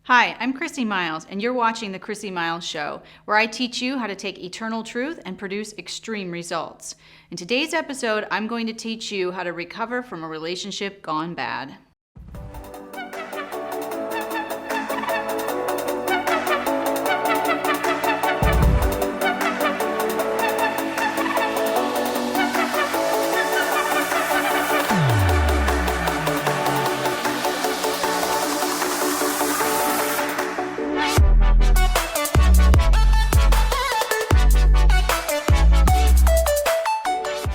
Hi, I'm Chrissy Miles, and you're watching The Chrissy Miles Show, where I teach you how to take eternal truth and produce extreme results. In today's episode, I'm going to teach you how to recover from a relationship gone bad.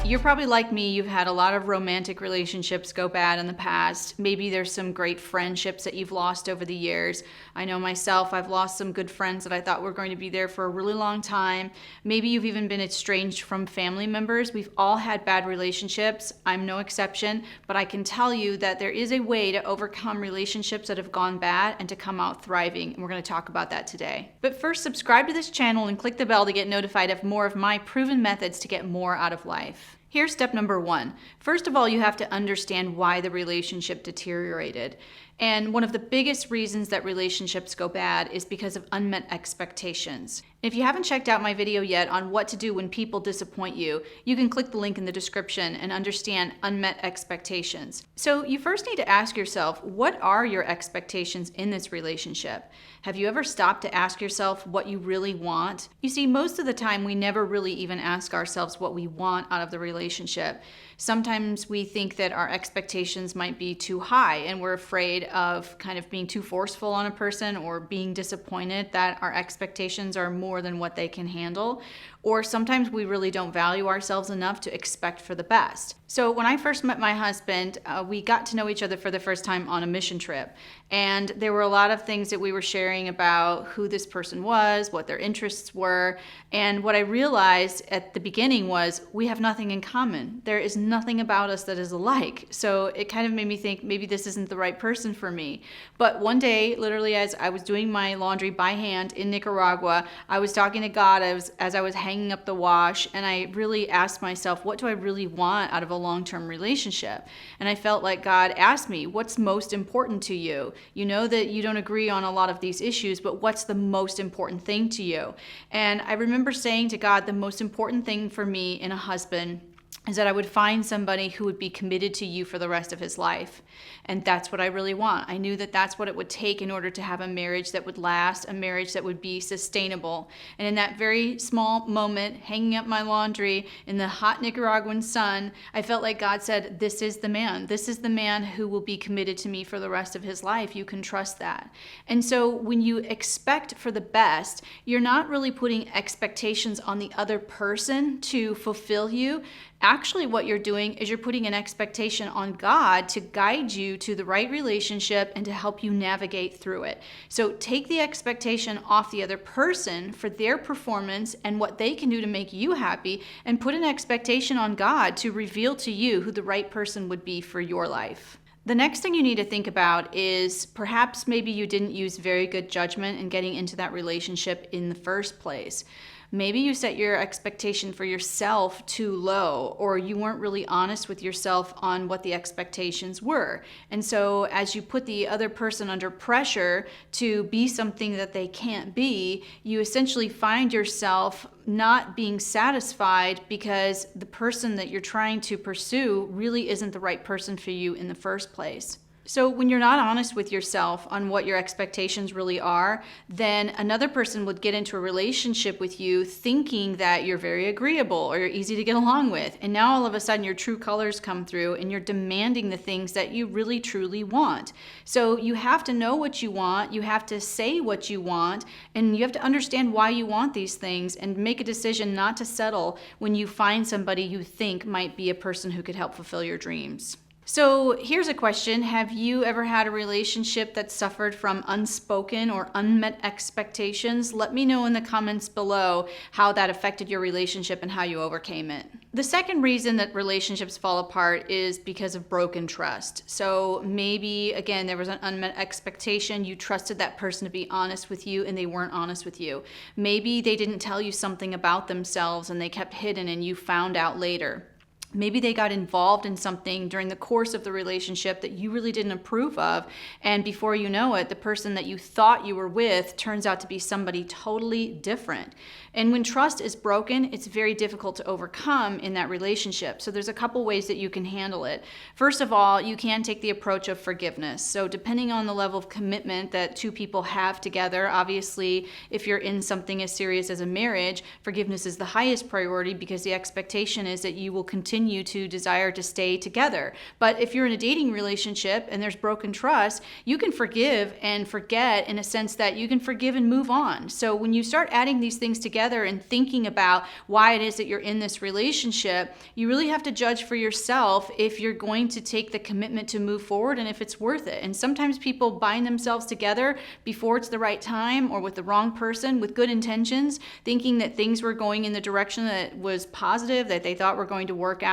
You're probably like me, you've had a lot of romantic relationships go bad in the past. Maybe there's some great friendships that you've lost over the years. I know myself, I've lost some good friends that I thought were going to be there for a really long time. Maybe you've even been estranged from family members. We've all had bad relationships. I'm no exception, but I can tell you that there is a way to overcome relationships that have gone bad and to come out thriving, and we're going to talk about that today. But first, subscribe to this channel and click the bell to get notified of more of my proven methods to get more out of life. Here's step number one. First of all, you have to understand why the relationship deteriorated. And one of the biggest reasons that relationships go bad is because of unmet expectations. If you haven't checked out my video yet on what to do when people disappoint you, you can click the link in the description and understand unmet expectations. So you first need to ask yourself, what are your expectations in this relationship? Have you ever stopped to ask yourself what you really want? You see, most of the time we never really even ask ourselves what we want out of the relationship. Sometimes we think that our expectations might be too high and we're afraid of kind of being too forceful on a person or being disappointed that our expectations are more than what they can handle. Or sometimes we really don't value ourselves enough to expect for the best. So when I first met my husband, we got to know each other for the first time on a mission trip. And there were a lot of things that we were sharing about who this person was, what their interests were. And what I realized at the beginning was we have nothing in common. There is nothing about us that is alike. So it kind of made me think maybe this isn't the right person for me. But one day, literally as I was doing my laundry by hand in Nicaragua, I was talking to God as I was hanging up the wash, and I really asked myself, what do I really want out of a long-term relationship? And I felt like God asked me, what's most important to you? You know that you don't agree on a lot of these issues, but what's the most important thing to you? And I remember saying to God, the most important thing for me in a husband is that I would find somebody who would be committed to you for the rest of his life. And that's what I really want. I knew that that's what it would take in order to have a marriage that would last, a marriage that would be sustainable. And in that very small moment, hanging up my laundry in the hot Nicaraguan sun, I felt like God said, this is the man. This is the man who will be committed to me for the rest of his life. You can trust that. And so when you expect for the best, you're not really putting expectations on the other person to fulfill you. Actually, what you're doing is you're putting an expectation on God to guide you to the right relationship and to help you navigate through it. So take the expectation off the other person for their performance and what they can do to make you happy, and put an expectation on God to reveal to you who the right person would be for your life. The next thing you need to think about is perhaps maybe you didn't use very good judgment in getting into that relationship in the first place. Maybe you set your expectation for yourself too low, or you weren't really honest with yourself on what the expectations were. And so as you put the other person under pressure to be something that they can't be, you essentially find yourself not being satisfied because the person that you're trying to pursue really isn't the right person for you in the first place. So when you're not honest with yourself on what your expectations really are, then another person would get into a relationship with you thinking that you're very agreeable or you're easy to get along with. And now all of a sudden your true colors come through and you're demanding the things that you really truly want. So you have to know what you want, you have to say what you want, and you have to understand why you want these things and make a decision not to settle when you find somebody you think might be a person who could help fulfill your dreams. So here's a question. Have you ever had a relationship that suffered from unspoken or unmet expectations? Let me know in the comments below how that affected your relationship and how you overcame it. The second reason that relationships fall apart is because of broken trust. So maybe, again, there was an unmet expectation. You trusted that person to be honest with you and they weren't honest with you. Maybe they didn't tell you something about themselves and they kept hidden and you found out later. Maybe they got involved in something during the course of the relationship that you really didn't approve of. And before you know it, the person that you thought you were with turns out to be somebody totally different. And when trust is broken, it's very difficult to overcome in that relationship. So there's a couple ways that you can handle it. First of all, you can take the approach of forgiveness. So depending on the level of commitment that two people have together, obviously, if you're in something as serious as a marriage, forgiveness is the highest priority because the expectation is that you will continue to desire to stay together. But if you're in a dating relationship and there's broken trust, you can forgive and forget in a sense that you can forgive and move on. So when you start adding these things together and thinking about why it is that you're in this relationship, you really have to judge for yourself if you're going to take the commitment to move forward and if it's worth it. And sometimes people bind themselves together before it's the right time or with the wrong person with good intentions, thinking that things were going in the direction that was positive, that they thought were going to work out.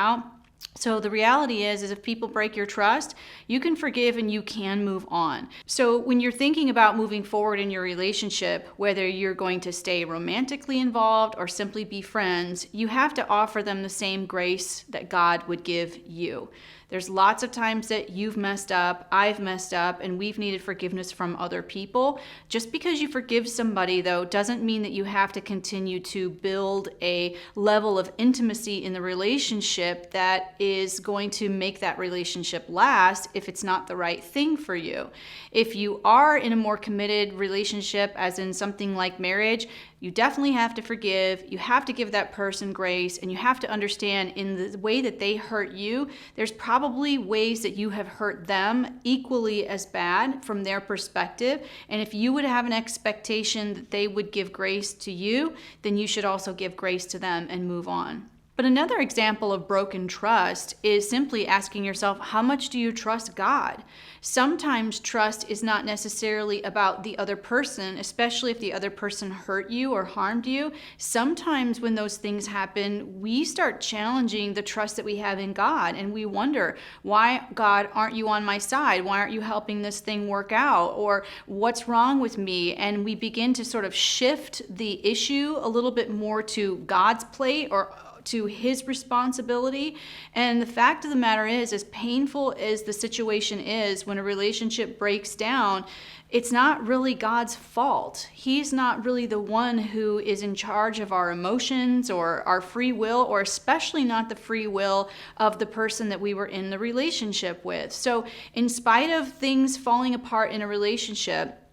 So the reality is if people break your trust, you can forgive and you can move on. So when you're thinking about moving forward in your relationship, whether you're going to stay romantically involved or simply be friends, you have to offer them the same grace that God would give you. There's lots of times that you've messed up, I've messed up, and we've needed forgiveness from other people. Just because you forgive somebody, though, doesn't mean that you have to continue to build a level of intimacy in the relationship that is going to make that relationship last if it's not the right thing for you. If you are in a more committed relationship, as in something like marriage, you definitely have to forgive, you have to give that person grace, and you have to understand in the way that they hurt you, there's probably ways that you have hurt them equally as bad from their perspective. And if you would have an expectation that they would give grace to you, then you should also give grace to them and move on. But another example of broken trust is simply asking yourself, how much do you trust God? Sometimes trust is not necessarily about the other person, especially if the other person hurt you or harmed you. Sometimes when those things happen, we start challenging the trust that we have in God, and we wonder, why, God, aren't you on my side? Why aren't you helping this thing work out? Or what's wrong with me? And we begin to sort of shift the issue a little bit more to God's plate or to his responsibility. And the fact of the matter is, as painful as the situation is when a relationship breaks down, it's not really God's fault. He's not really the one who is in charge of our emotions or our free will, or especially not the free will of the person that we were in the relationship with. So in spite of things falling apart in a relationship,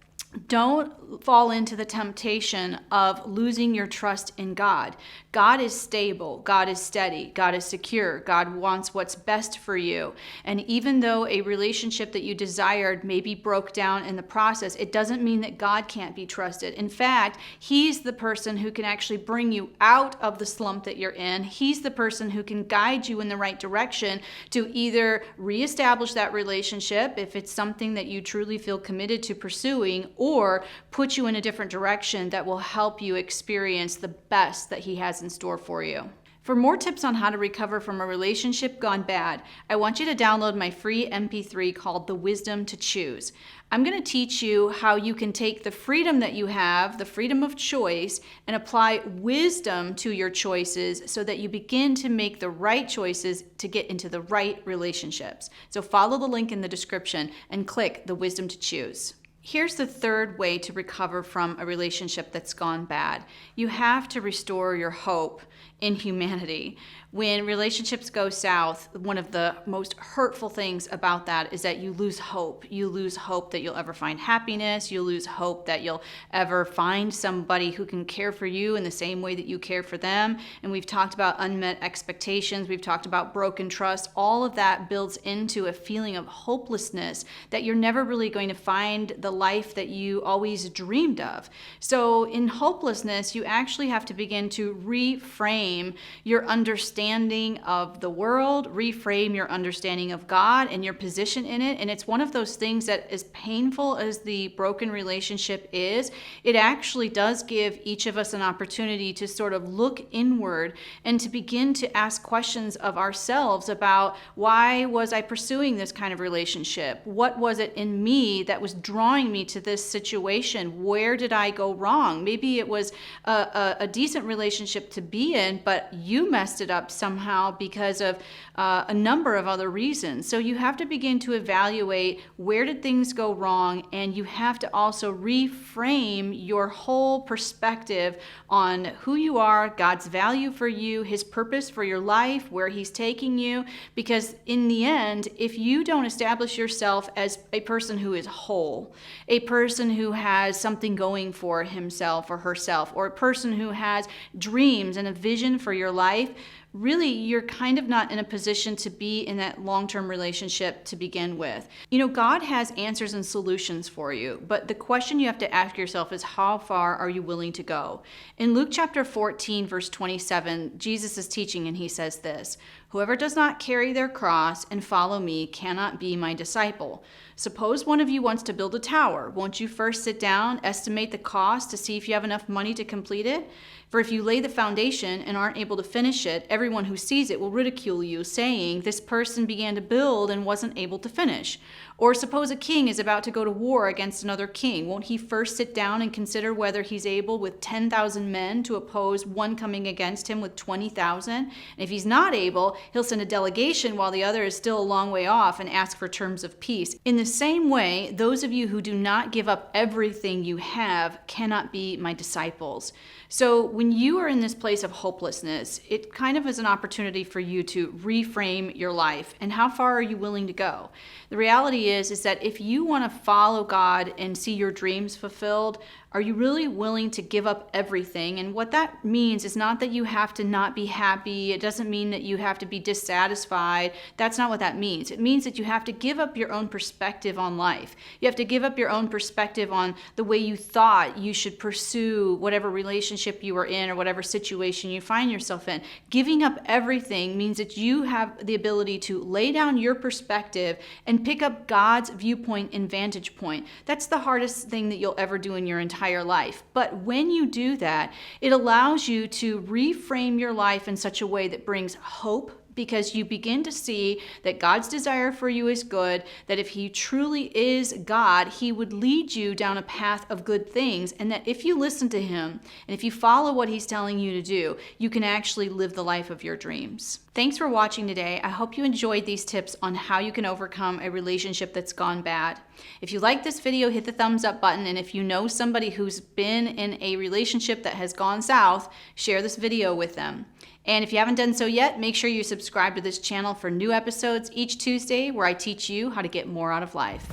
don't fall into the temptation of losing your trust in God. God is stable. God is steady. God is secure. God wants what's best for you. And even though a relationship that you desired maybe broke down in the process, it doesn't mean that God can't be trusted. In fact, he's the person who can actually bring you out of the slump that you're in. He's the person who can guide you in the right direction to either reestablish that relationship if it's something that you truly feel committed to pursuing, or put you in a different direction that will help you experience the best that he has in store for you. For more tips on how to recover from a relationship gone bad, I want you to download my free MP3 called The Wisdom to Choose. I'm going to teach you how you can take the freedom that you have, the freedom of choice, and apply wisdom to your choices so that you begin to make the right choices to get into the right relationships. So follow the link in the description and click The Wisdom to Choose. Here's the third way to recover from a relationship that's gone bad. You have to restore your hope in humanity. When relationships go south, one of the most hurtful things about that is that you lose hope. You lose hope that you'll ever find happiness. You lose hope that you'll ever find somebody who can care for you in the same way that you care for them. And we've talked about unmet expectations. We've talked about broken trust. All of that builds into a feeling of hopelessness that you're never really going to find the life that you always dreamed of. So in hopelessness, you actually have to begin to reframe your understanding of the world, reframe your understanding of God and your position in it. And it's one of those things that, as painful as the broken relationship is, it actually does give each of us an opportunity to sort of look inward and to begin to ask questions of ourselves about, why was I pursuing this kind of relationship? What was it in me that was drawing me to this situation? Where did I go wrong? Maybe it was a decent relationship to be in, but you messed it up somehow because of a number of other reasons. So you have to begin to evaluate, where did things go wrong, and you have to also reframe your whole perspective on who you are, God's value for you, his purpose for your life, where he's taking you. Because in the end, if you don't establish yourself as a person who is whole, a person who has something going for himself or herself, or a person who has dreams and a vision for your life, really, you're kind of not in a position to be in that long-term relationship to begin with. You know, God has answers and solutions for you, but the question you have to ask yourself is, how far are you willing to go? In Luke chapter 14, verse 27, Jesus is teaching and he says this: "Whoever does not carry their cross and follow me cannot be my disciple. Suppose one of you wants to build a tower. Won't you first sit down, estimate the cost to see if you have enough money to complete it? For if you lay the foundation and aren't able to finish it, everyone who sees it will ridicule you, saying, 'This person began to build and wasn't able to finish.' Or suppose a king is about to go to war against another king. Won't he first sit down and consider whether he's able with 10,000 men to oppose one coming against him with 20,000? And if he's not able, he'll send a delegation while the other is still a long way off and ask for terms of peace. In the same way, those of you who do not give up everything you have cannot be my disciples." So when you are in this place of hopelessness, it kind of is an opportunity for you to reframe your life. And how far are you willing to go? The reality is that if you want to follow God and see your dreams fulfilled, are you really willing to give up everything? And what that means is not that you have to not be happy. It doesn't mean that you have to be dissatisfied. That's not what that means. It means that you have to give up your own perspective on life. You have to give up your own perspective on the way you thought you should pursue whatever relationship you are in or whatever situation you find yourself in. Giving up everything means that you have the ability to lay down your perspective and pick up God's viewpoint and vantage point. That's the hardest thing that you'll ever do in your entire life. But when you do that, it allows you to reframe your life in such a way that brings hope, because you begin to see that God's desire for you is good, that if he truly is God, he would lead you down a path of good things, and that if you listen to him and if you follow what he's telling you to do, you can actually live the life of your dreams. Thanks for watching today. I hope you enjoyed these tips on how you can overcome a relationship that's gone bad. If you like this video, hit the thumbs up button, and if you know somebody who's been in a relationship that has gone south, share this video with them. And if you haven't done so yet, make sure you subscribe to this channel for new episodes each Tuesday, where I teach you how to get more out of life.